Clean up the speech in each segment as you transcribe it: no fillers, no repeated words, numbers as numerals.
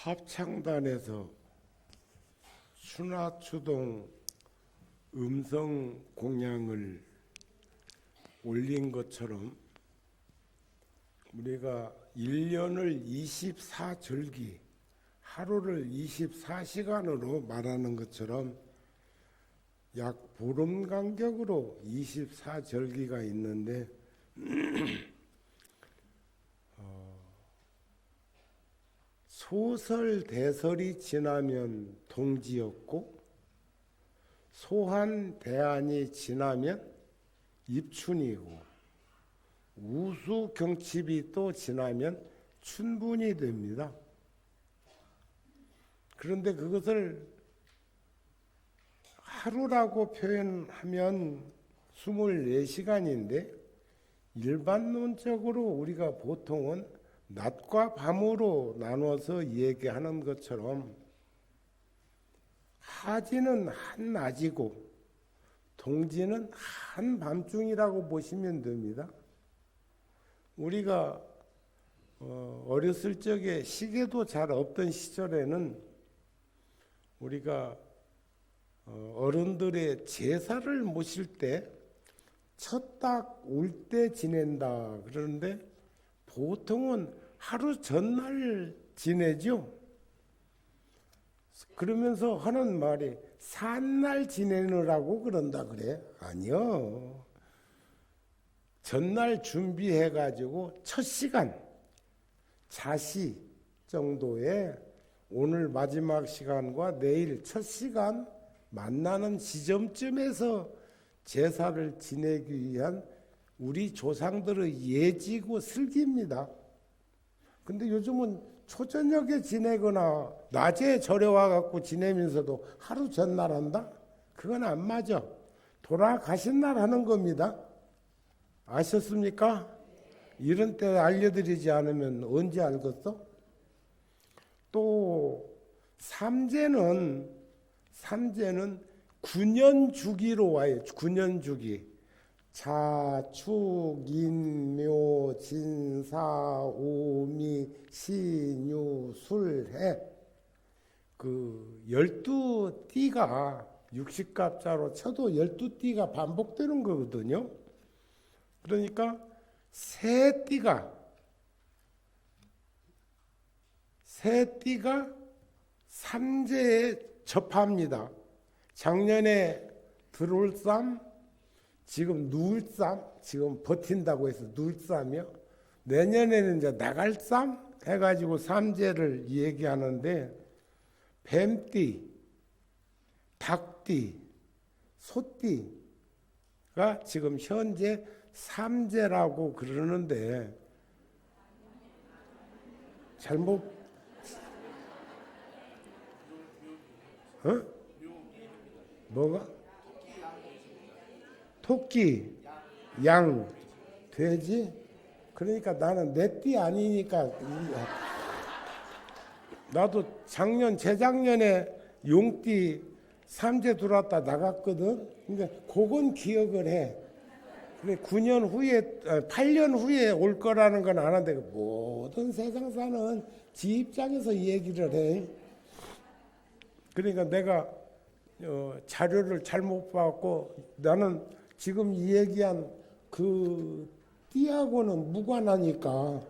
합창단에서 순화추동 음성 공양을 올린 것처럼 우리가 1년을 24절기, 하루를 24시간으로 말하는 것처럼 약 보름 간격으로 24절기가 있는데 소설, 대설이 지나면 동지였고 소한, 대안이 지나면 입춘이고 우수, 경칩이 또 지나면 춘분이 됩니다. 그런데 그것을 하루라고 표현하면 24시간인데 일반론적으로 우리가 보통은 낮과 밤으로 나눠서 얘기하는 것처럼 하지는 한낮이고 동지는 한밤중이라고 보시면 됩니다. 우리가 어렸을 적에 시계도 잘 없던 시절에는 우리가 어른들의 제사를 모실 때 첫 딱 올 때 지낸다 그러는데 보통은 하루 전날 지내죠. 그러면서 하는 말이 산날 지내느라고 그런다 그래. 아니요. 전날 준비해가지고 첫 시간 자시 정도에 오늘 마지막 시간과 내일 첫 시간 만나는 지점쯤에서 제사를 지내기 위한 우리 조상들의 예지고 슬기입니다. 근데 요즘은 초저녁에 지내거나 낮에 절에 와갖고 지내면서도 하루 전날 한다? 그건 안 맞아. 돌아가신 날 하는 겁니다. 아셨습니까? 이런 때 알려드리지 않으면 언제 알겠어? 또 삼재는 9년 주기로 와요. 9년 주기. 자축, 인묘, 진사, 오미, 신유, 술해. 그 12띠가 60갑자로 쳐도 12띠가 반복되는 거거든요. 그러니까 세 띠가 삼재에 접합니다. 작년에 들어올쌈, 지금 누울쌈, 지금 버틴다고 해서 누울쌈이요. 내년에는 이제 나갈쌈 해가지고 삼재를 얘기하는데 뱀띠, 닭띠, 소띠가 지금 현재 삼재라고 그러는데 잘못 뭐가? 토끼, 양, 돼지? 그러니까 나는 내 띠 아니니까 나도 재작년에 용띠 삼재 들어왔다 나갔거든. 그러니까 그건 기억을 해. 근데 9년 후에, 8년 후에 올 거라는 건 아는데 모든 세상사는 지 입장에서 얘기를 해. 그러니까 내가 자료를 잘못 봤고 나는 지금 이 얘기한 그 띠하고는 무관하니까.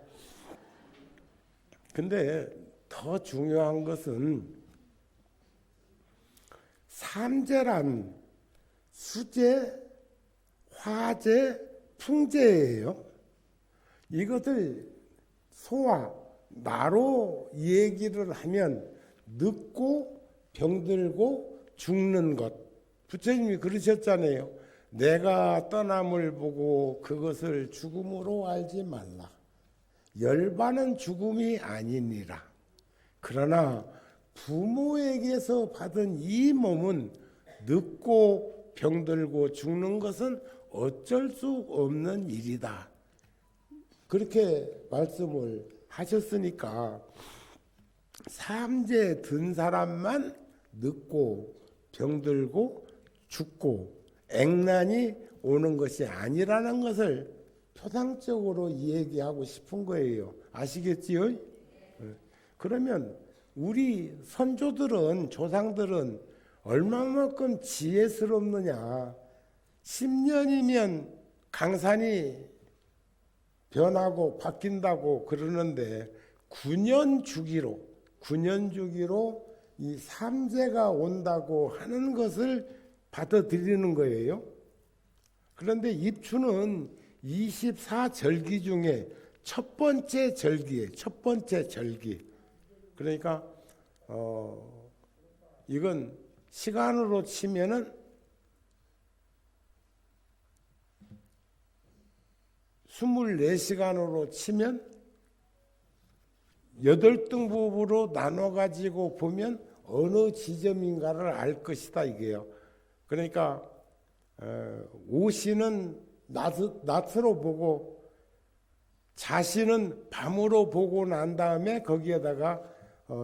근데 더 중요한 것은 삼재란 수재, 화재, 풍재예요. 이것을 소와 나로 얘기를 하면 늙고 병들고 죽는 것. 부처님이 그러셨잖아요. 내가 떠남을 보고 그것을 죽음으로 알지 말라. 열반은 죽음이 아니니라. 그러나 부모에게서 받은 이 몸은 늙고 병들고 죽는 것은 어쩔 수 없는 일이다. 그렇게 말씀을 하셨으니까 삼재 든 사람만 늙고 병들고 죽고 액난이 오는 것이 아니라는 것을 표상적으로 얘기하고 싶은 거예요. 아시겠지요? 그러면 우리 선조들은, 조상들은 얼마만큼 지혜스럽느냐. 10년이면 강산이 변하고 바뀐다고 그러는데 9년 주기로 이 삼재가 온다고 하는 것을 받아들이는 거예요. 그런데 입추는 24절기 중에 첫 번째 절기예요. 첫 번째 절기. 그러니까 이건 시간으로 치면은 24시간으로 치면 8등분으로 나눠 가지고 보면 어느 지점인가를 알 것이다 이게요. 그러니까 오시는 낮으로 보고 자신은 밤으로 보고 난 다음에 거기에다가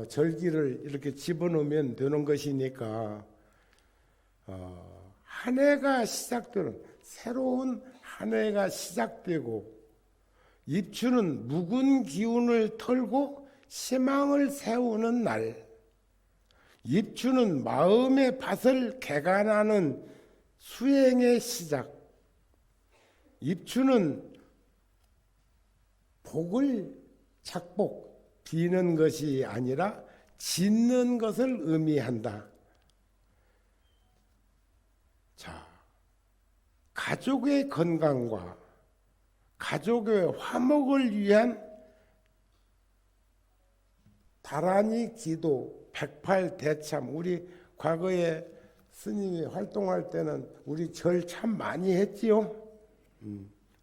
절기를 이렇게 집어넣으면 되는 것이니까 한 해가 시작되는 새로운 한 해가 시작되고 입추는 묵은 기운을 털고 희망을 세우는 날. 입추는 마음의 밭을 개간하는 수행의 시작. 입추는 복을 착복, 비는 것이 아니라 짓는 것을 의미한다. 자, 가족의 건강과 가족의 화목을 위한 다란이 기도, 108대참. 우리 과거에 스님이 활동할 때는 우리 절 참 많이 했지요.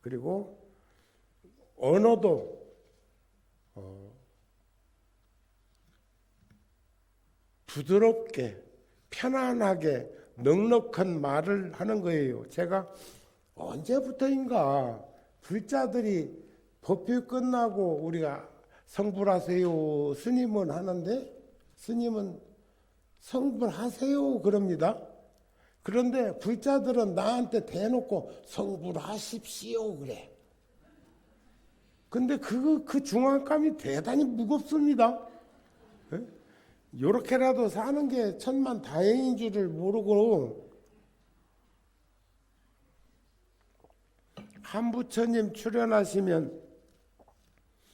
그리고 언어도 부드럽게 편안하게 넉넉한 말을 하는 거예요. 제가 언제부터인가 불자들이 법회 끝나고 우리가 성불하세요 스님은 하는데 스님은 성불하세요 그럽니다. 그런데 불자들은 나한테 대놓고 성불하십시오 그래. 근데 그 중앙감이 대단히 무겁습니다. 요렇게라도 사는 게 천만 다행인 줄을 모르고 한 부처님 출연하시면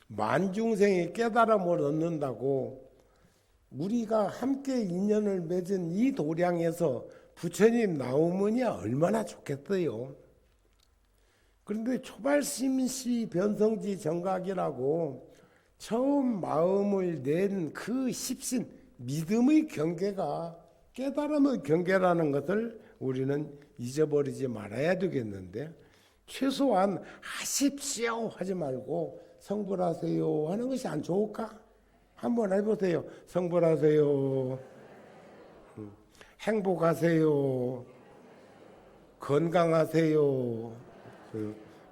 만중생이 깨달음을 얻는다고 우리가 함께 인연을 맺은 이 도량에서 부처님 나오면야 얼마나 좋겠어요. 그런데 초발심시 변성지 정각이라고 처음 마음을 낸 그 십신 믿음의 경계가 깨달음의 경계라는 것을 우리는 잊어버리지 말아야 되겠는데 최소한 하십시오 하지 말고 성불하세요 하는 것이 안 좋을까? 한번 해보세요. 성불하세요. 행복하세요. 건강하세요.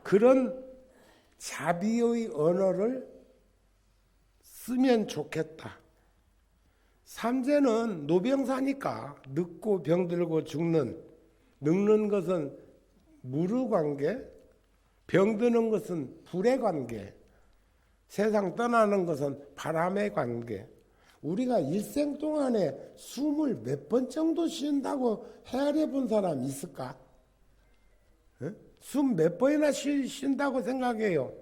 그런 자비의 언어를 쓰면 좋겠다. 삼재는 노병사니까 늙고 병들고 늙는 것은 물의 관계, 병드는 것은 불의 관계, 세상 떠나는 것은 바람의 관계. 우리가 일생 동안에 숨을 몇 번 정도 쉰다고 헤아려 본 사람 있을까? 숨 몇 번이나 쉰다고 생각해요.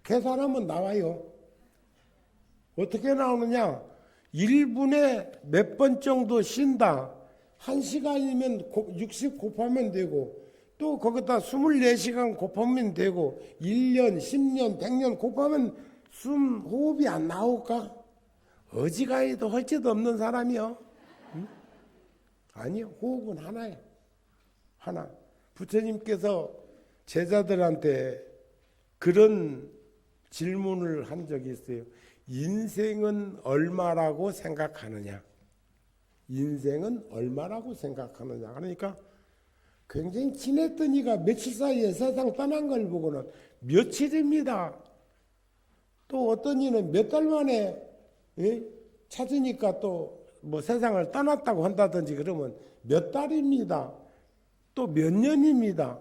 계산하면 나와요. 어떻게 나오느냐? 1분에 몇 번 정도 쉰다. 1시간이면 60 곱하면 되고 또 거기다 24시간 곱하면 되고 1년, 10년, 100년 곱하면 숨 호흡이 안 나올까? 어지간히도 할 짓 없는 사람이요. 응? 아니요. 호흡은 하나예요. 하나. 부처님께서 제자들한테 그런 질문을 한 적이 있어요. 인생은 얼마라고 생각하느냐? 인생은 얼마라고 생각하느냐? 그러니까 굉장히 지냈더니가 며칠 사이에 세상 떠난 걸 보고는 며칠입니다. 또 어떤 이는 몇 달 만에 찾으니까 또 뭐 세상을 떠났다고 한다든지 그러면 몇 달입니다. 또 몇 년입니다.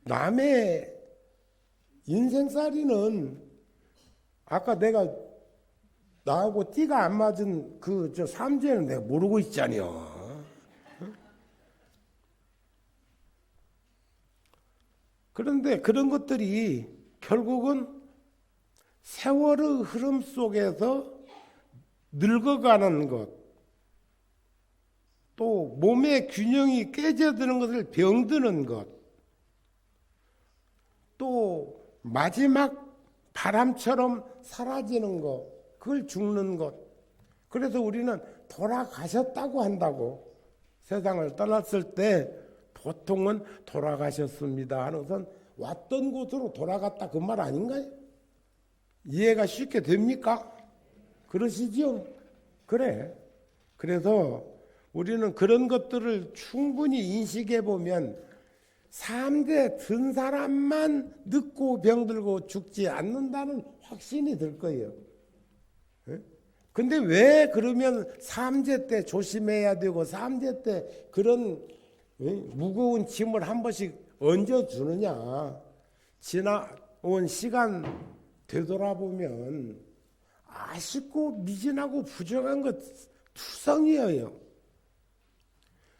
남의 인생살이는 아까 내가 나하고 띠가 안 맞은 그 저 삼재는 내가 모르고 있잖여. 그런데 그런 것들이 결국은 세월의 흐름 속에서 늙어가는 것, 또 몸의 균형이 깨져드는 것을 병드는 것, 또 마지막 바람처럼 사라지는 것, 그걸 죽는 것. 그래서 우리는 돌아가셨다고 한다고. 세상을 떠났을 때 보통은 돌아가셨습니다 하는 것은 왔던 곳으로 돌아갔다 그 말 아닌가요? 이해가 쉽게 됩니까? 그러시죠? 그래. 그래서 우리는 그런 것들을 충분히 인식해 보면 3대 든 사람만 늙고 병들고 죽지 않는다는 확신이 들 거예요. 근데 왜 그러면 3재 때 조심해야 되고 3재 때 그런 무거운 짐을 한 번씩 얹어주느냐. 지나온 시간 되돌아보면 아쉽고 미진하고 부족한 것 투성이에요.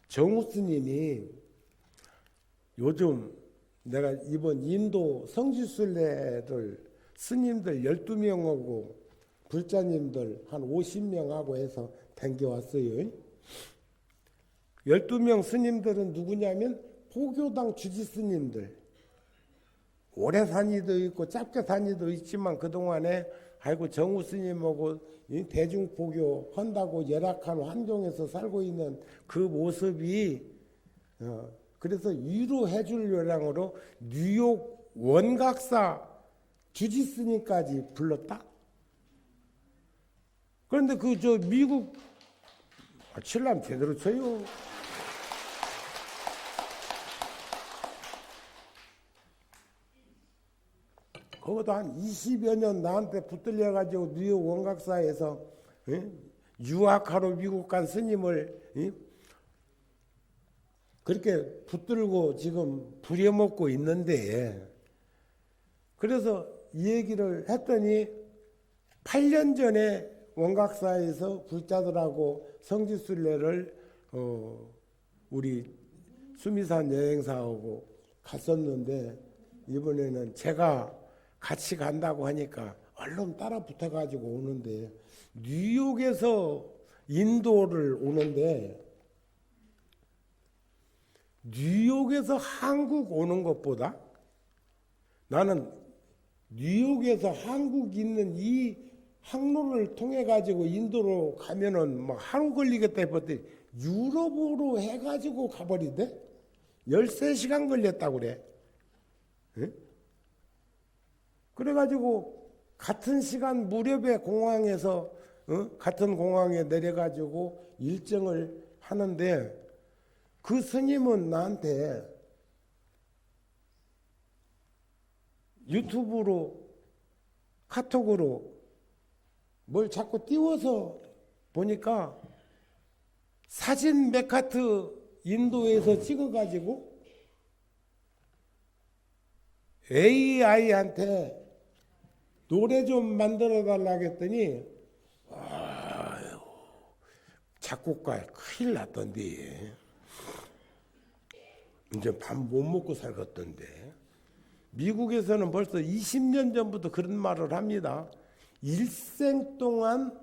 정우 스님이 요즘 내가 이번 인도 성지순례를 스님들 12명하고 불자님들 한 50명하고 해서 댕겨왔어요. 12명 스님들은 누구냐면 포교당 주지 스님들. 오래 산이도 있고 짧게 산이도 있지만 그동안에 아이고 정우 스님하고 대중포교 한다고 열악한 환경에서 살고 있는 그 모습이 그래서 위로해 줄 요량으로 뉴욕 원각사 주지 스님까지 불렀다. 그런데 그 저 미국 칠람 제대로 쳐요. 거기도 한 20여 년 나한테 붙들려가지고 뉴욕 원각사에서 유학하러 미국 간 스님을 그렇게 붙들고 지금 부려먹고 있는데, 그래서 이 얘기를 했더니 8년 전에 원각사에서 불자들하고 성지순례를 우리 수미산 여행사하고 갔었는데 이번에는 제가 같이 간다고 하니까 얼른 따라 붙어가지고 오는데, 뉴욕에서 인도를 오는데 뉴욕에서 한국 오는 것보다 나는 뉴욕에서 한국 있는 이 항로를 통해 가지고 인도로 가면은 막 하루 걸리겠다 했더니 유럽으로 해가지고 가버리대. 13시간 걸렸다고 그래. 응? 그래가지고 같은 시간 무렵에 공항에서 같은 공항에 내려가지고 일정을 하는데, 그 스님은 나한테 유튜브로 카톡으로 뭘 자꾸 띄워서 보니까 사진 몇 카트 인도에서 찍어가지고 AI한테 노래 좀 만들어 달라고 했더니 아유, 작곡가에 큰일 났던데 이제 밥 못 먹고 살겠던데. 미국에서는 벌써 20년 전부터 그런 말을 합니다. 일생 동안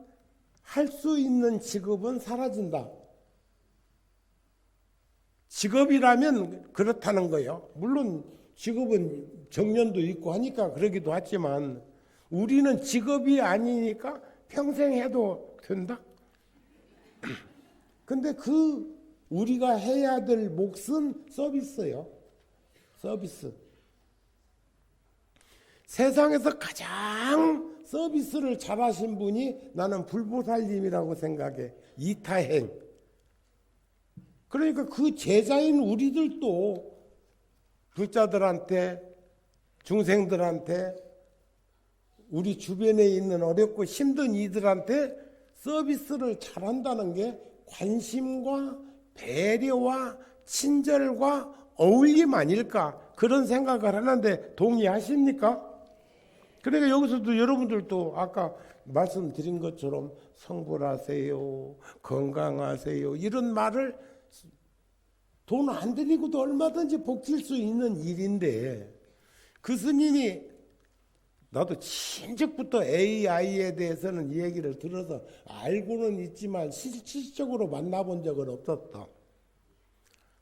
할 수 있는 직업은 사라진다. 직업이라면 그렇다는 거예요. 물론 직업은 정년도 있고 하니까 그러기도 하지만 우리는 직업이 아니니까 평생 해도 된다. 근데 그 우리가 해야 될 몫은 서비스예요. 서비스. 세상에서 가장 서비스를 잘하신 분이 나는 불보살님이라고 생각해. 이타행. 그러니까 그 제자인 우리들도 불자들한테, 중생들한테, 우리 주변에 있는 어렵고 힘든 이들한테 서비스를 잘한다는 게 관심과 배려와 친절과 어울림 아닐까, 그런 생각을 하는데 동의하십니까? 그러니까 여기서도 여러분들도 아까 말씀드린 것처럼 성불하세요, 건강하세요 이런 말을 돈 안 들이고도 얼마든지 복질 수 있는 일인데 그 스님이 나도 친적부터 AI에 대해서는 이 얘기를 들어서 알고는 있지만 실질적으로 만나본 적은 없었다.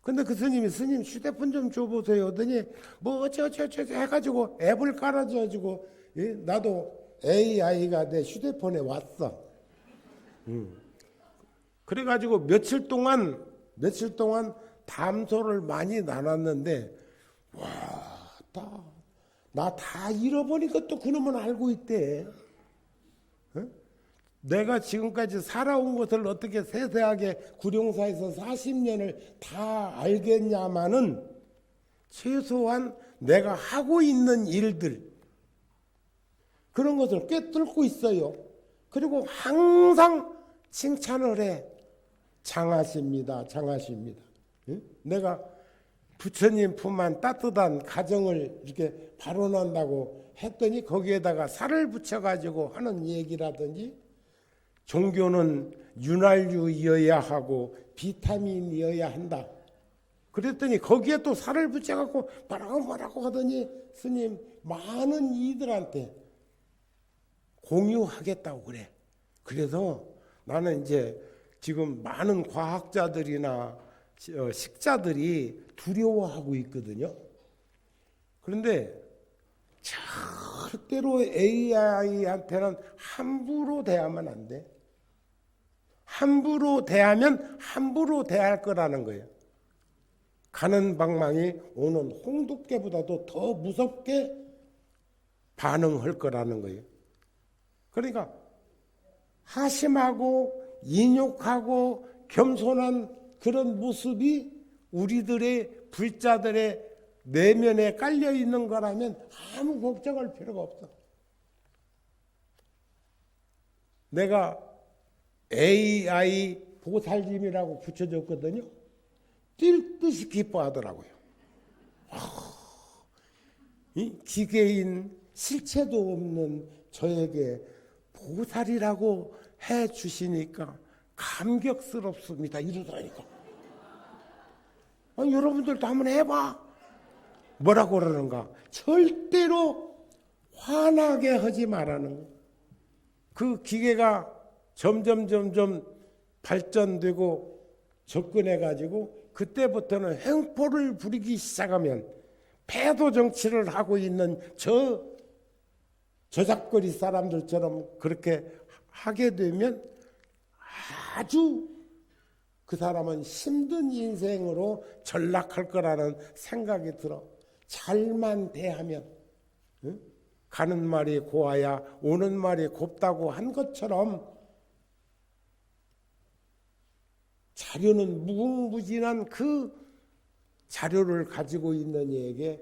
근데 그 스님이 스님 휴대폰 좀 줘보세요 하더니 뭐 어쩌저쩌 해가지고 앱을 깔아줘가지고 나도 AI가 내 휴대폰에 왔어. 그래가지고 며칠 동안 담소를 많이 나눴는데 나 다 잃어버린 것도 그놈은 알고 있대. 내가 지금까지 살아온 것을 어떻게 세세하게 구룡사에서 40년을 다 알겠냐마는 최소한 내가 하고 있는 일들 그런 것을 꿰뚫고 있어요. 그리고 항상 칭찬을 해. 장하십니다. 장하십니다. 내가 부처님 품안 따뜻한 가정을 이렇게 발언한다고 했더니 거기에다가 살을 붙여가지고 하는 얘기라든지 종교는 윤활유이어야 하고 비타민이어야 한다. 그랬더니 거기에 또 살을 붙여갖고 뭐라고 하더니 스님 많은 이들한테 공유하겠다고 그래. 그래서 나는 이제 지금 많은 과학자들이나 식자들이 두려워하고 있거든요. 그런데 절대로 AI한테는 함부로 대하면 안 돼. 함부로 대하면 함부로 대할 거라는 거예요. 가는 방망이 오는 홍두깨보다도 더 무섭게 반응할 거라는 거예요. 그러니까 하심하고 인욕하고 겸손한 그런 모습이 우리들의 불자들의 내면에 깔려 있는 거라면 아무 걱정할 필요가 없어. 내가 AI 보살님이라고 붙여줬거든요. 뛸 듯이 기뻐하더라고요. 이 기계인 실체도 없는 저에게 보살이라고 해 주시니까 감격스럽습니다. 이러더라니까. 여러분들도 한번 해봐. 뭐라고 그러는가? 절대로 화나게 하지 말라는 거. 그 기계가 점점 발전되고 접근해가지고 그때부터는 횡포를 부리기 시작하면 패도 정치를 하고 있는 저작거리 사람들처럼 그렇게 하게 되면 아주 그 사람은 힘든 인생으로 전락할 거라는 생각이 들어. 잘만 대하면 가는 말이 고와야 오는 말이 곱다고 한 것처럼 자료는 무궁무진한 그 자료를 가지고 있는 이에게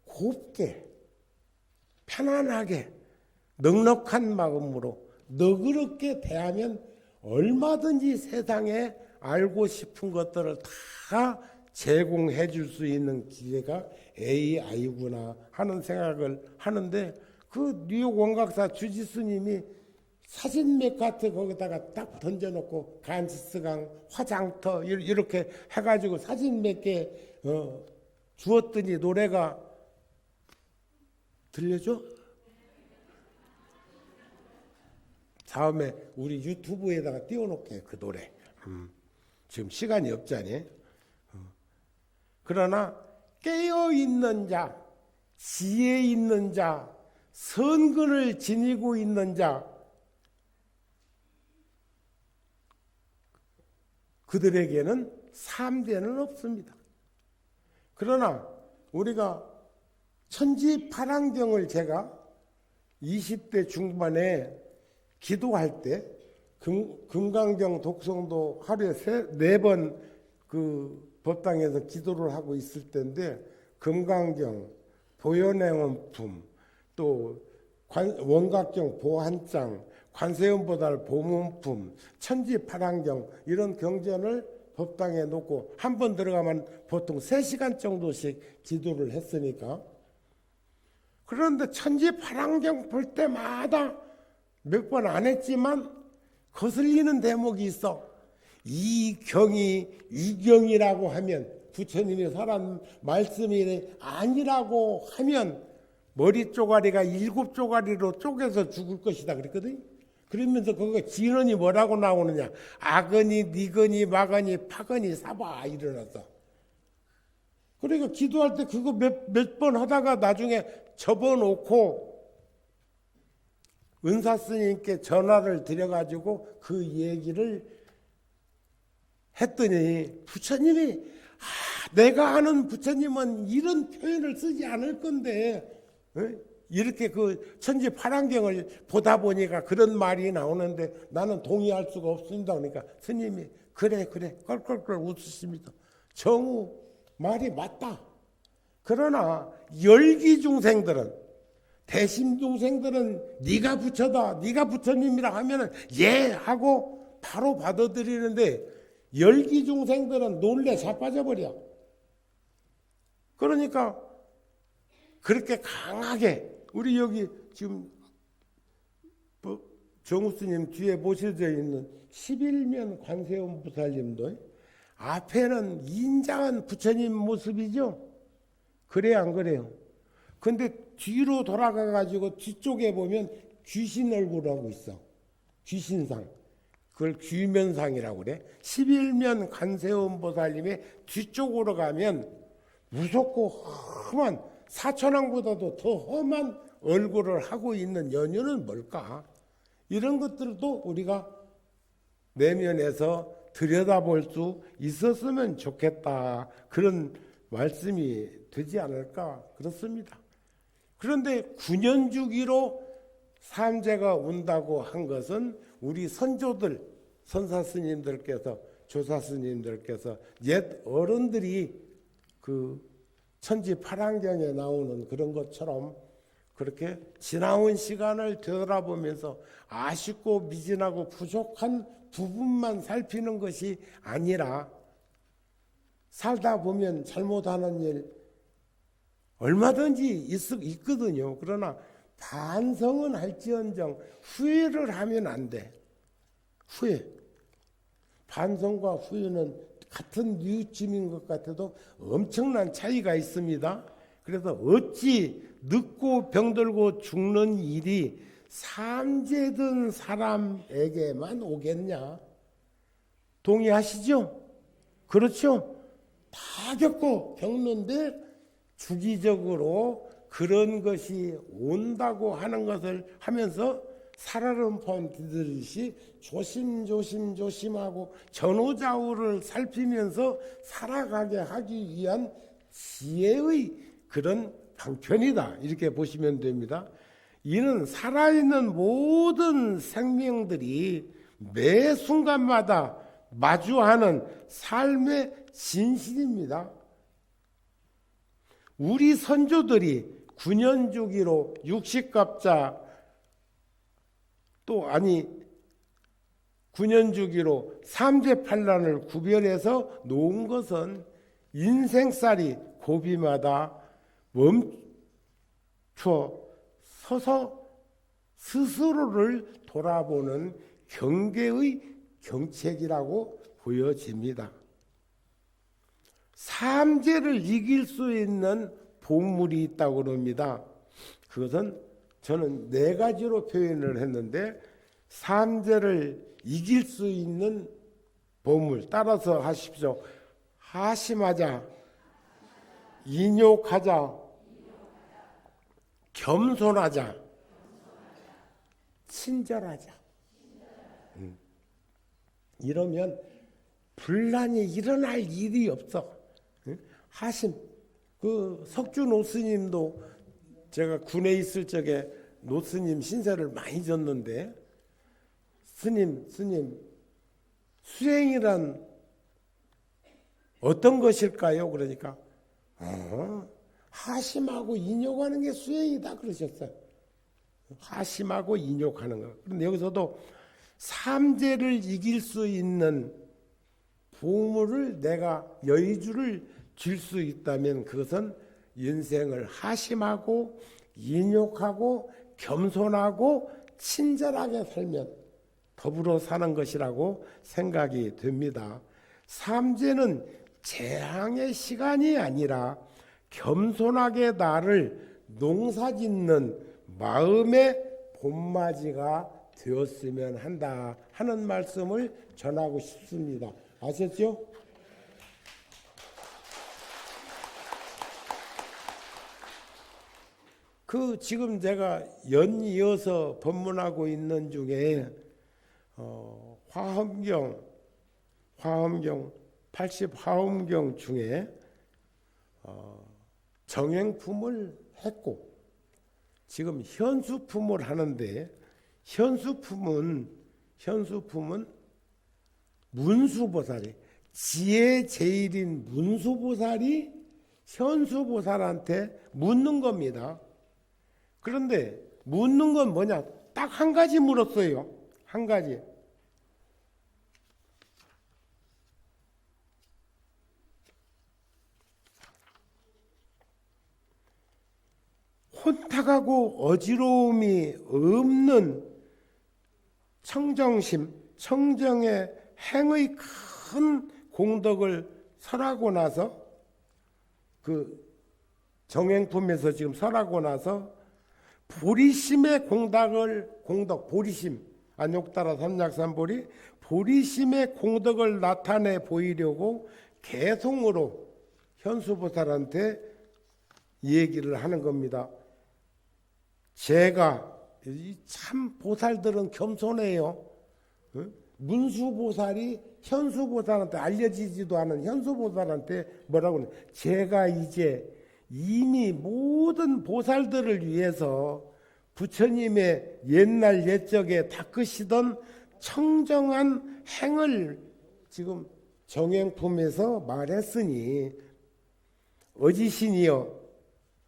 곱게 편안하게 넉넉한 마음으로 너그럽게 대하면 얼마든지 세상에 알고 싶은 것들을 다 제공해 줄 수 있는 기회가 AI구나 하는 생각을 하는데 그 뉴욕 원각사 주지스님이 사진 메카트 거기다가 딱 던져놓고 간지스강 화장터 이렇게 해가지고 사진 몇 개 주었더니 노래가 들려줘? 다음에 우리 유튜브에다가 띄워놓게 그 노래. 지금 시간이 없잖니. 그러나 깨어있는 자, 지혜 있는 자, 선근을 지니고 있는 자 그들에게는 삼대는 없습니다. 그러나 우리가 천지파랑경을 제가 20대 중반에 기도할 때 금강경 독성도 하루에 4번 그 법당에서 기도를 하고 있을 때인데 금강경, 보현행원품, 또 원각경 보한장, 관세음보살 보문품, 천지파랑경 이런 경전을 법당에 놓고 한 번 들어가면 보통 3시간 정도씩 기도를 했으니까 그런데 천지파랑경 볼 때마다 몇 번 안 했지만 거슬리는 대목이 있어. 이 경이 위경이라고 하면, 부처님이 설한 말씀이 아니라고 하면 머리 쪼가리가 7쪼가리로 쪼개서 죽을 것이다 그랬거든. 그러면서 그거 진언이 뭐라고 나오느냐. 악언이 니거니 마거니 파거니 사바 일어났어. 그러니까 기도할 때 그거 몇 번 하다가 나중에 접어놓고 은사 스님께 전화를 드려가지고 그 얘기를 했더니 부처님이 내가 아는 부처님은 이런 표현을 쓰지 않을 건데 이렇게 그 천지파랑경을 보다 보니까 그런 말이 나오는데 나는 동의할 수가 없습니다. 그러니까 스님이 그래 껄껄껄 웃으십니다. 정우 말이 맞다. 그러나 열기중생들은, 대심중생들은 네가 부처다, 네가 부처님이라 하면은 예 하고 바로 받아들이는데 열기중생들은 놀래 자빠져버려. 그러니까 그렇게 강하게 우리 여기 지금 정우스님 뒤에 모셔져 있는 11면 관세음 보살님도 앞에는 인자한 부처님 모습이죠. 그래 안 그래요? 근데 뒤로 돌아가 가지고 뒤쪽에 보면 귀신 얼굴하고 있어. 귀신상. 그걸 귀면상이라고 그래. 11면 관세음 보살님의 뒤쪽으로 가면 무섭고 험한, 사천왕보다도 더 험한 얼굴을 하고 있는 연유는 뭘까? 이런 것들도 우리가 내면에서 들여다볼 수 있었으면 좋겠다. 그런 말씀이 되지 않을까 그렇습니다. 그런데 9년 주기로 삼재가 온다고 한 것은 우리 선조들, 선사스님들께서, 조사스님들께서, 옛 어른들이 그 천지파랑경에 나오는 그런 것처럼 그렇게 지나온 시간을 되돌아보면서 아쉽고 미진하고 부족한 부분만 살피는 것이 아니라 살다 보면 잘못하는 일 얼마든지 있거든요. 그러나 반성은 할지언정 후회를 하면 안 돼. 후회. 반성과 후회는 같은 뉘우침인 것 같아도 엄청난 차이가 있습니다. 그래서 어찌 늙고 병들고 죽는 일이 삼재든 사람에게만 오겠냐? 동의하시죠? 그렇죠? 다 겪고 겪는데 주기적으로 그런 것이 온다고 하는 것을 하면서 살얼음판 디듯이 조심하고 전후좌우를 살피면서 살아가게 하기 위한 지혜의 그런 방편이다. 이렇게 보시면 됩니다. 이는 살아있는 모든 생명들이 매 순간마다 마주하는 삶의 진실입니다. 우리 선조들이 9년 주기로 60갑자 9년 주기로 삼재팔란을 구별해서 놓은 것은 인생살이 고비마다 멈춰 서서 스스로를 돌아보는 경계의 경책이라고 보여집니다. 삼재를 이길 수 있는 보물이 있다고 합니다. 그것은 저는 4가지로 표현을 했는데 삼재를 이길 수 있는 보물 따라서 하십시오. 하심하자, 인욕하자, 겸손하자, 친절하자. 이러면 분란이 일어날 일이 없어. 하심. 그 석주 노스님도 제가 군에 있을 적에 노스님 신세를 많이 졌는데 스님 수행이란 어떤 것일까요? 그러니까 하심하고 인욕하는 게 수행이다 그러셨어요. 하심하고 인욕하는 거. 그런데 여기서도 삼재를 이길 수 있는 보물을 내가 여의주를 줄 수 있다면 그것은 인생을 하심하고 인욕하고 겸손하고 친절하게 살면 더불어 사는 것이라고 생각이 됩니다. 삼재는 재앙의 시간이 아니라 겸손하게 나를 농사짓는 마음의 봄맞이가 되었으면 한다 하는 말씀을 전하고 싶습니다. 아셨죠? 지금 제가 연이어서 법문하고 있는 중에 화엄경 80화엄경 중에 정행품을 했고 지금 현수품을 하는데 현수품은 문수보살이 지혜 제일인 문수보살이 현수보살한테 묻는 겁니다. 그런데 묻는 건 뭐냐? 딱 한 가지 물었어요. 한 가지. 혼탁하고 어지러움이 없는 청정심, 청정의 행의 큰 공덕을 설하고 나서 정행품에서 지금 설하고 나서 보리심의 공덕, 보리심, 안욕따라 삼약삼보리, 보리심의 공덕을 나타내 보이려고 개송으로 현수보살한테 얘기를 하는 겁니다. 제가 참 보살들은 겸손해요. 문수보살이 현수보살한테 알려지지도 않은 현수보살한테 뭐라고 하냐? 제가 이제 이미 모든 보살들을 위해서 부처님의 옛날 옛적에 닦으시던 청정한 행을 지금 정행품에서 말했으니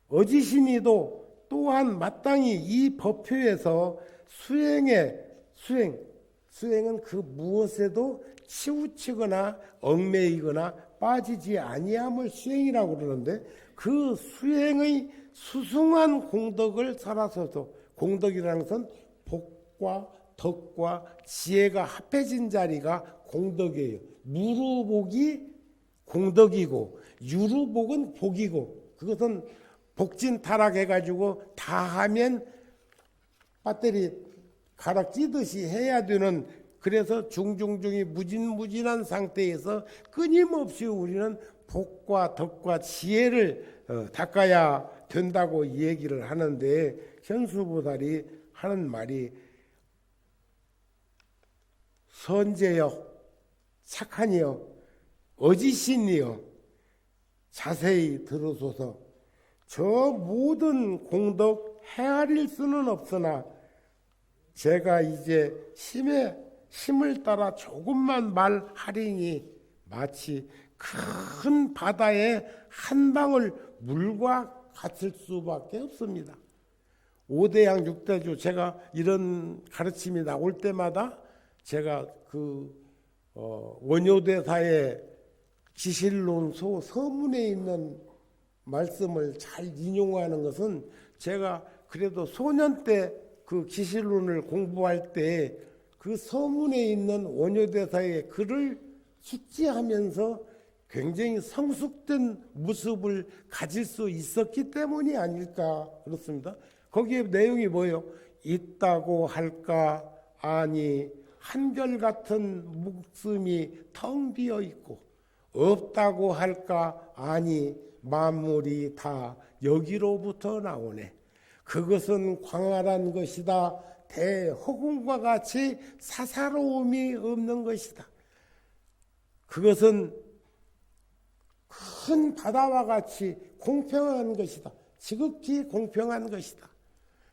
어지신이도 또한 마땅히 이 법표에서 수행은 그 무엇에도 치우치거나 얽매이거나 빠지지 아니함을 수행이라고 그러는데 그 수행의 수승한 공덕을 살아서도 공덕이라는 것은 복과 덕과 지혜가 합해진 자리가 공덕이에요. 무루복이 공덕이고 유루복은 복이고 그것은 복진 타락해가지고 다 하면 배터리 가락 찌듯이 해야 되는 그래서 중중중이 무진무진한 상태에서 끊임없이 우리는 복과 덕과 지혜를 닦아야 된다고 얘기를 하는데 현수보살이 하는 말이 선제여 착하니여 어지신이여 자세히 들으소서. 저 모든 공덕 헤아릴 수는 없으나 제가 이제 힘을 따라 조금만 말하리니 마치 큰 바다에 한 방울 물과 같을 수밖에 없습니다. 5대양 6대주 제가 이런 가르침이 나올 때마다 제가 원효대사의 기실론소 서문에 있는 말씀을 잘 인용하는 것은 제가 그래도 소년 때 그 기실론을 공부할 때 그 서문에 있는 원효대사의 글을 숙지하면서 굉장히 성숙된 모습을 가질 수 있었기 때문이 아닐까 그렇습니다. 거기에 내용이 뭐예요? 있다고 할까 아니 한결같은 목숨이 텅 비어 있고 없다고 할까 아니 만물이 다 여기로부터 나오네. 그것은 광활한 것이다. 대허공과 같이 사사로움이 없는 것이다. 그것은 큰 바다와 같이 공평한 것이다. 지극히 공평한 것이다.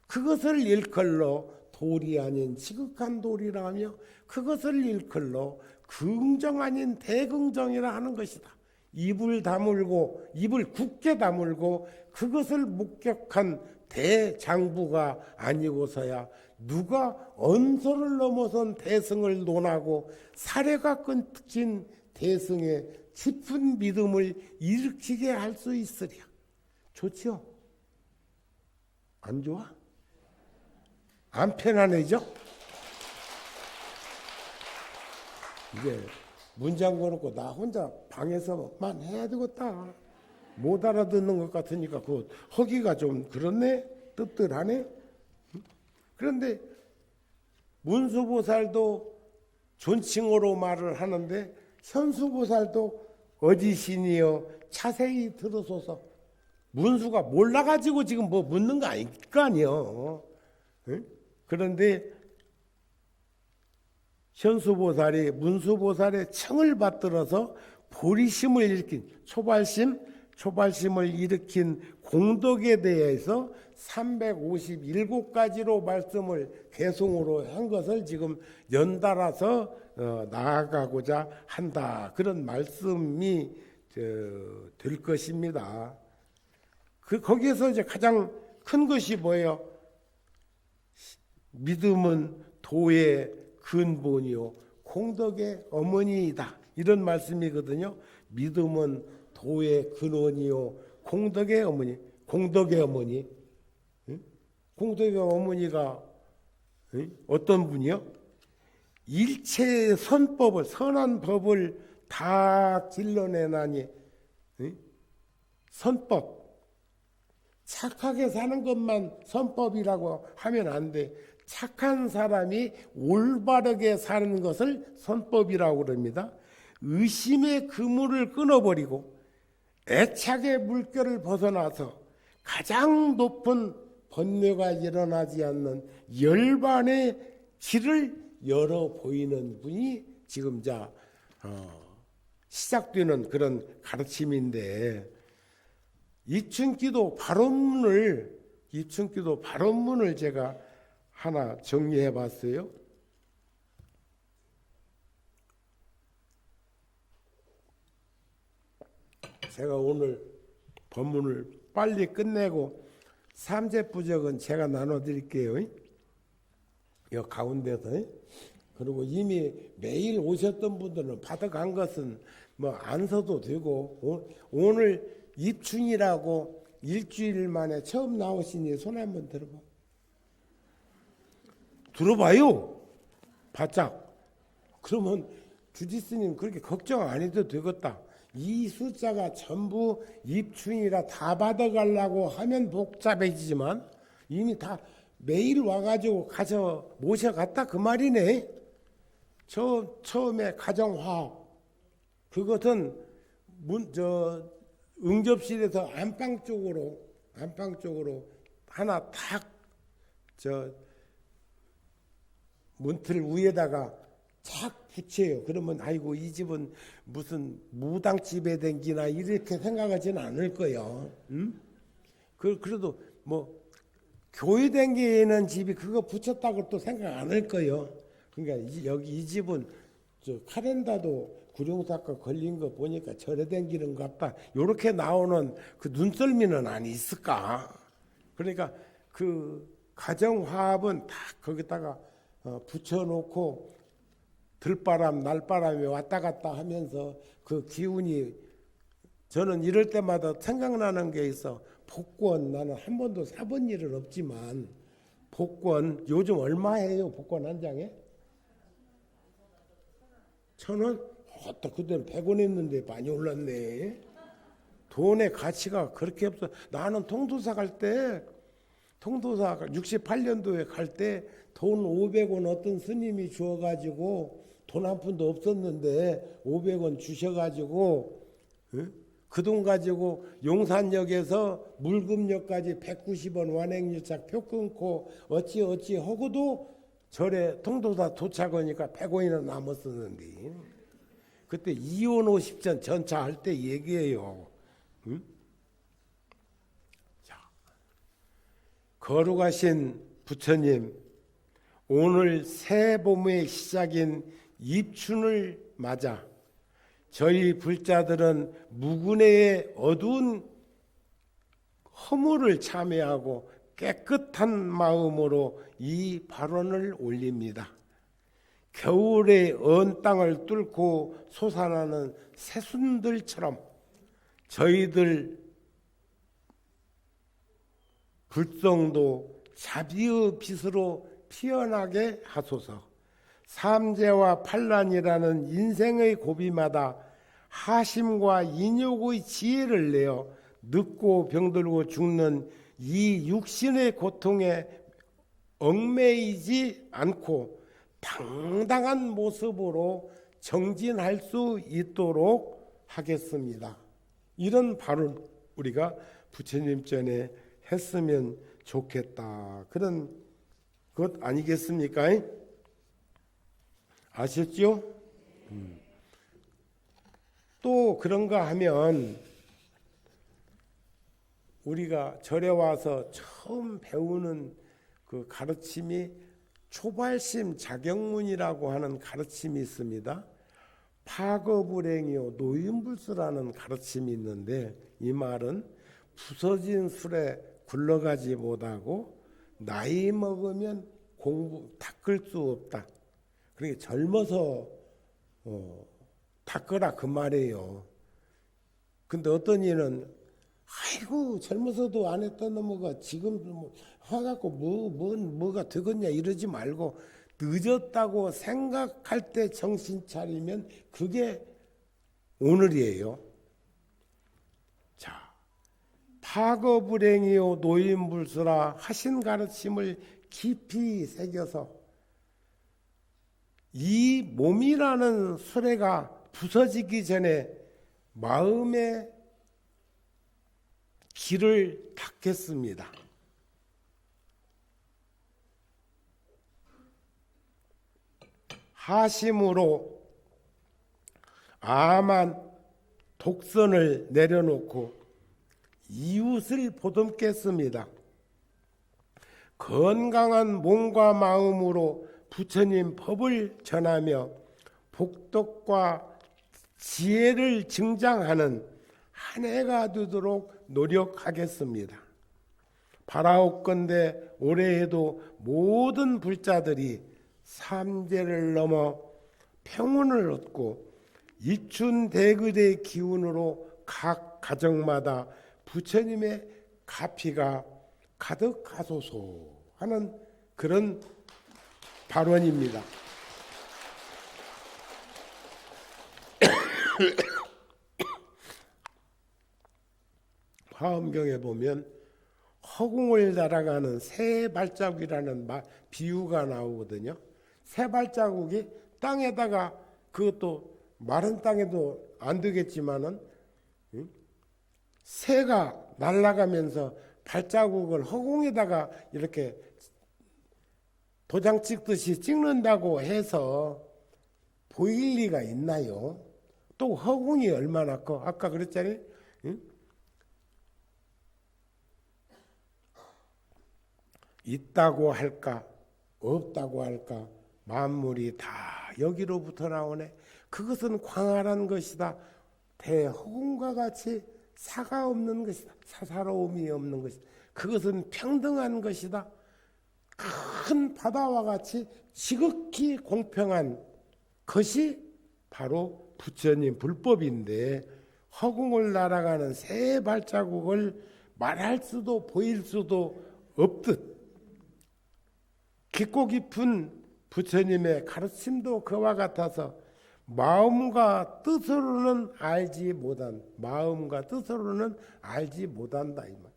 그것을 일컬로 돌이 아닌 지극한 돌이라며 그것을 일컬로 긍정 아닌 대긍정이라 하는 것이다. 입을 굳게 다물고 그것을 목격한 대장부가 아니고서야 누가 언소를 넘어선 대승을 논하고 사례가 끊긴 대승의 깊은 믿음을 일으키게 할 수 있으랴. 좋죠? 안 좋아? 안 편안해져? 이게 문 잠궈놓고 나 혼자 방에서만 해야 되겠다. 못 알아듣는 것 같으니까 그 허기가 좀 그렇네? 뜰뜰하네? 그런데 문수보살도 존칭어로 말을 하는데 현수보살도 어디시니요 자세히 들으소서. 문수가 몰라가지고 지금 뭐 묻는 거 아닐 거 아니요. 응? 그런데 현수보살이 문수보살의 청을 받들어서 보리심을 일으킨 초발심을 일으킨 공덕에 대해서 357가지로 말씀을 개송으로 한 것을 지금 연달아서 나아가고자 한다. 그런 말씀이 될 것입니다. 거기에서 이제 가장 큰 것이 뭐예요? 믿음은 도의 근본이요 공덕의 어머니이다. 이런 말씀이거든요. 믿음은 도의 근원이요 공덕의 어머니. 공덕의 어머니. 응? 공덕의 어머니가 응? 어떤 분이요? 일체의 선법을 선한 법을 다 길러내나니 응? 선법. 착하게 사는 것만 선법이라고 하면 안 돼. 착한 사람이 올바르게 사는 것을 선법이라고 그럽니다. 의심의 그물을 끊어버리고 애착의 물결을 벗어나서 가장 높은 번뇌가 일어나지 않는 열반의 길을 열어 보이는 분이 지금 시작되는 그런 가르침인데 입춘기도 발언문을 제가 하나 정리해 봤어요. 제가 오늘 법문을 빨리 끝내고 삼재부적은 제가 나눠드릴게요. 이 가운데서. 그리고 이미 매일 오셨던 분들은 받아간 것은 뭐 안 써도 되고 오늘 입춘이라고 일주일 만에 처음 나오시니 손 한번 들어봐. 들어봐요. 바짝. 그러면 주지스님 그렇게 걱정 안 해도 되겠다. 이 숫자가 전부 입춘이라 다 받아가려고 하면 복잡해지지만 이미 다 매일 와가지고 가서 모셔갔다 그 말이네. 처음에 가정화합 그것은 응접실에서 안방 쪽으로 하나 탁 문틀 위에다가 착 붙여요. 그러면 아이고 이 집은 무슨 무당집에 댕기나 이렇게 생각하지는 않을 거예요. 응? 그래도 뭐 교회 댕기는 집이 그거 붙였다고 또 생각 안 할 거예요. 그러니까 여기 이 집은 카렌다도 구룡사건 걸린 거 보니까 절에 댕기는 것 같다. 이렇게 나오는 그 눈썰미는 안 있을까? 그러니까 그 가정화합은 다 거기다가 붙여놓고 들바람 날바람이 왔다 갔다 하면서 그 기운이 저는 이럴 때마다 생각나는 게 있어. 복권 나는 한 번도 사본 일은 없지만 복권 요즘 얼마 해요? 복권 한 장에? 1,000원? 그때는 100원 했는데 많이 올랐네. 돈의 가치가 그렇게 없어. 나는 통도사 갈 때 68년도에 갈 때 돈 500원 어떤 스님이 주어가지고 돈 한 푼도 없었는데 500원 주셔가지고 그 돈 가지고 용산역에서 물금역까지 190원 완행유착 표 끊고 어찌 하고도 절에 통도사 도착하니까 100원이나 남았었는데 그때 2원 50전 전차할 때 얘기해요. 응? 자, 거룩하신 부처님, 오늘 새 봄의 시작인 입춘을 맞아 저희 불자들은 무근해의 어두운 허물을 참회하고 깨끗한 마음으로 이 발언을 올립니다. 겨울의 언 땅을 뚫고 솟아나는 새순들처럼 저희들 불성도 자비의 빛으로 피어나게 하소서. 삼재와 판란이라는 인생의 고비마다 하심과 인욕의 지혜를 내어 늙고 병들고 죽는 이 육신의 고통에 얽매이지 않고 당당한 모습으로 정진할 수 있도록 하겠습니다. 이런 발언 우리가 부처님 전에 했으면 좋겠다. 그런 것 아니겠습니까? 아셨죠? 또 그런가 하면 우리가 절에 와서 처음 배우는 그 가르침이 초발심 자경문이라고 하는 가르침이 있습니다. 파거불행이요 노인불수라는 가르침이 있는데, 이 말은 부서진 술에 굴러가지 못하고 나이 먹으면 공부 닦을 수 없다. 그러니까 젊어서 닦으라 그 말이에요. 근데 어떤 이는 아이고 젊어서도 안 했던 놈가 지금 뭐 해갖고 뭐가 되겠냐 이러지 말고 늦었다고 생각할 때 정신 차리면 그게 오늘이에요. 자, 파거불행이요 노인불수라 하신 가르침을 깊이 새겨서 이 몸이라는 수레가 부서지기 전에 마음의 길을 닦겠습니다. 하심으로 암한 독선을 내려놓고 이웃을 보듬겠습니다. 건강한 몸과 마음으로 부처님 법을 전하며 복덕과 지혜를 증장하는 한 해가 되도록 노력하겠습니다. 바라옵건대 올해에도 모든 불자들이 삼재를 넘어 평온을 얻고 입춘대급의 기운으로 각 가정마다 부처님의 가피가 가득하소서 하는 그런 발언입니다. 화엄경에 보면 허공을 날아가는 새 발자국이라는 비유가 나오거든요. 새 발자국이 땅에다가, 그것도 마른 땅에도 안 되겠지만은 새가 날아가면서 발자국을 허공에다가 이렇게 도장 찍듯이 찍는다고 해서 보일 리가 있나요? 또 허공이 얼마나 커? 아까 그랬잖아요. 응? 있다고 할까 없다고 할까 만물이 다 여기로부터 나오네. 그것은 광활한 것이다. 대허공과 같이 사가 없는 것이다. 사사로움이 없는 것이다. 그것은 평등한 것이다. 큰 바다와 같이 지극히 공평한 것이 바로 부처님 불법인데, 허공을 날아가는 새 발자국을 말할 수도 보일 수도 없듯 깊고 깊은 부처님의 가르침도 그와 같아서 마음과 뜻으로는 알지 못한다 이 말.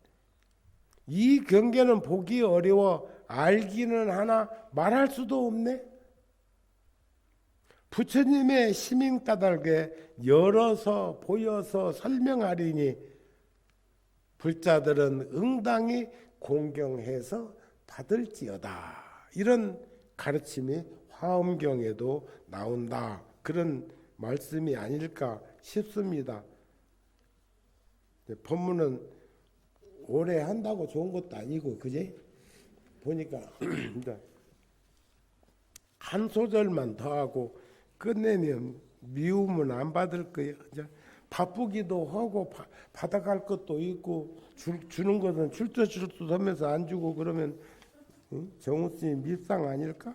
이 경계는 보기 어려워 알기는 하나 말할 수도 없네. 부처님의 시민 까닭에 열어서 보여서 설명하리니 불자들은 응당히 공경해서 받을지어다. 이런 가르침이 화엄경에도 나온다. 그런 말씀이 아닐까 싶습니다. 법문은 오래 한다고 좋은 것도 아니고, 그지? 보니까 한 소절만 더 하고 끝내면 미움은 안 받을 거예요. 바쁘기도 하고 받아갈 것도 있고 주는 것은 출두출두 하면서 안 주고 그러면 정우 스님 밉상 아닐까?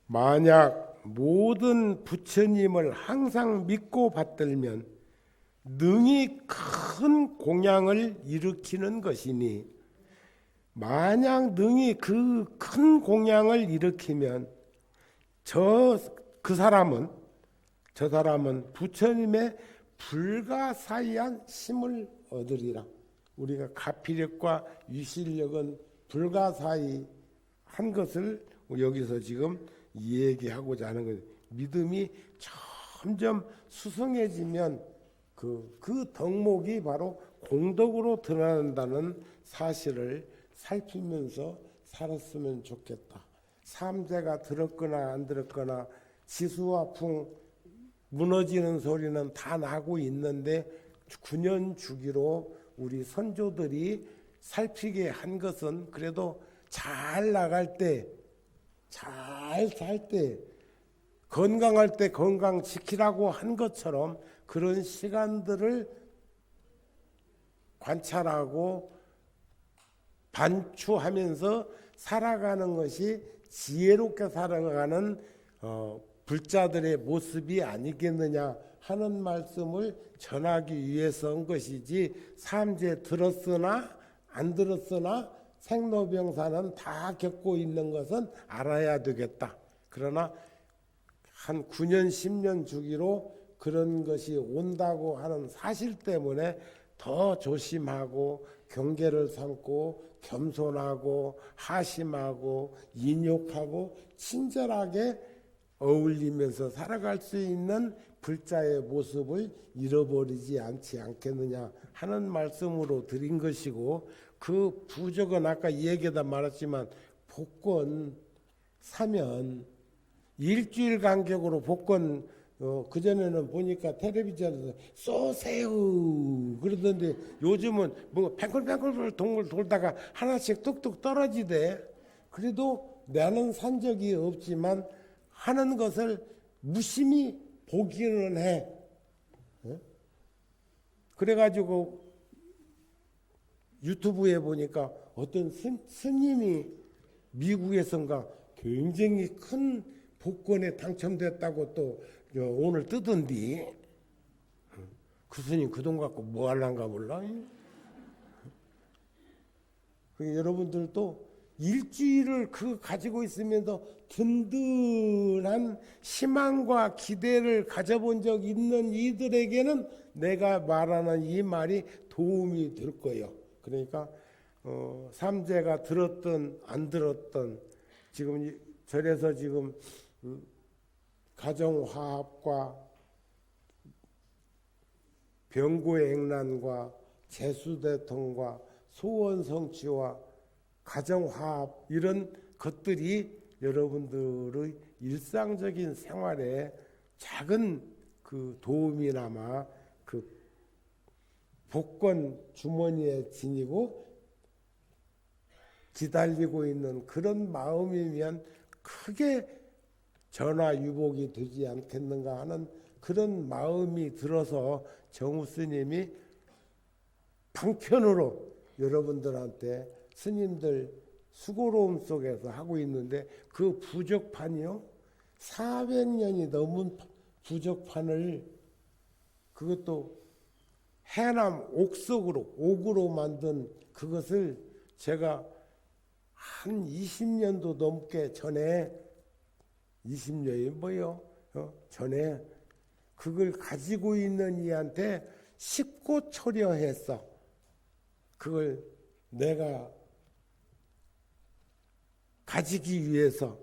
만약 모든 부처님을 항상 믿고 받들면 능히 큰 공양을 일으키는 것이니 만약 능히 그 큰 공양을 일으키면 저 사람은 부처님의 불가사의한 힘을 얻으리라. 우리가 가피력과 유실력은 불가사의한 것을 여기서 지금 얘기하고자 하는 거예요. 믿음이 점점 수성해지면 그 덕목이 바로 공덕으로 드러난다는 사실을 살피면서 살았으면 좋겠다. 삼재가 들었거나 안 들었거나 지수와 풍 무너지는 소리는 다 나고 있는데 9년 주기로 우리 선조들이 살피게 한 것은 그래도 잘 나갈 때, 잘 살 때, 건강할 때 건강 지키라고 한 것처럼 그런 시간들을 관찰하고 반추하면서 살아가는 것이 지혜롭게 살아가는 불자들의 모습이 아니겠느냐 하는 말씀을 전하기 위해서 한 것이지, 삼재 들었으나 안 들었으나 생로병사는 다 겪고 있는 것은 알아야 되겠다. 그러나 한 9년 10년 주기로 그런 것이 온다고 하는 사실 때문에 더 조심하고 경계를 삼고 겸손하고 하심하고 인욕하고 친절하게 어울리면서 살아갈 수 있는 불자의 모습을 잃어버리지 않겠느냐 하는 말씀으로 드린 것이고, 그 부적은 아까 얘기하다 말했지만 복권 사면 일주일 간격으로 복권 그전에는 보니까 텔레비전에서 쏘세요 그러던데 요즘은 뭐 뱅글뱅글 동글 돌다가 하나씩 뚝뚝 떨어지대. 그래도 나는 산 적이 없지만 하는 것을 무심히 보기는 해. 그래가지고 유튜브에 보니까 어떤 스님이 미국에선가 굉장히 큰 복권에 당첨됐다고 또 오늘 뜨던디, 그 스님 그 돈 갖고 뭐 할란가 몰라. 여러분들도 일주일을 가지고 있으면서 든든한 희망과 기대를 가져본 적 있는 이들에게는 내가 말하는 이 말이 도움이 될 거예요. 그러니까 삼재가 들었든 안 들었든 지금 절에서 지금 가정화합과 병고행난과 재수대통과 소원성취와 가정화합 이런 것들이 여러분들의 일상적인 생활에 작은 도움이나마 복권 주머니에 지니고 기다리고 있는 그런 마음이면 크게 전화유복이 되지 않겠는가 하는 그런 마음이 들어서 정우 스님이 방편으로 여러분들한테 스님들 수고로움 속에서 하고 있는데, 그 부적판이요 400년이 넘은 부적판을 그것도 해남 옥으로 만든 그것을 제가 한 20년도 넘게 전에 20년이 뭐요? 전에 그걸 가지고 있는 이한테 십고초려했어. 그걸 내가 가지기 위해서.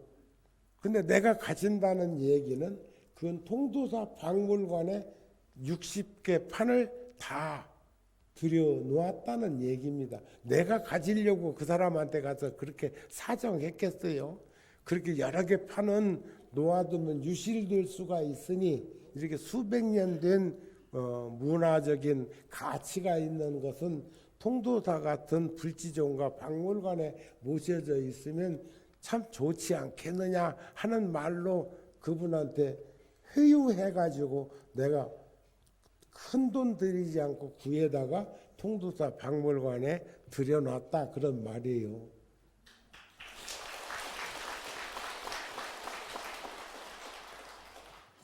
근데 내가 가진다는 얘기는 그건 통도사 박물관에 60개 판을 다 들여놓았다는 얘기입니다. 내가 가지려고 그 사람한테 가서 그렇게 사정했겠어요? 그렇게 여러 개 판은 놓아두면 유실될 수가 있으니, 이렇게 수백 년 된 문화적인 가치가 있는 것은 통도사 같은 불지종과 박물관에 모셔져 있으면 참 좋지 않겠느냐 하는 말로 그분한테 회유해가지고 내가 큰 돈 들이지 않고 구해다가 통도사 박물관에 들여놨다, 그런 말이에요.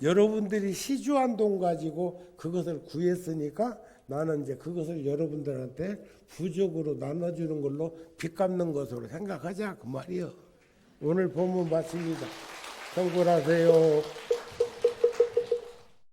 여러분들이 시주한 돈 가지고 그것을 구했으니까 나는 이제 그것을 여러분들한테 부족으로 나눠주는 걸로 빚 갚는 것으로 생각하자 그 말이요. 오늘 본문 맞습니다. 성불하세요.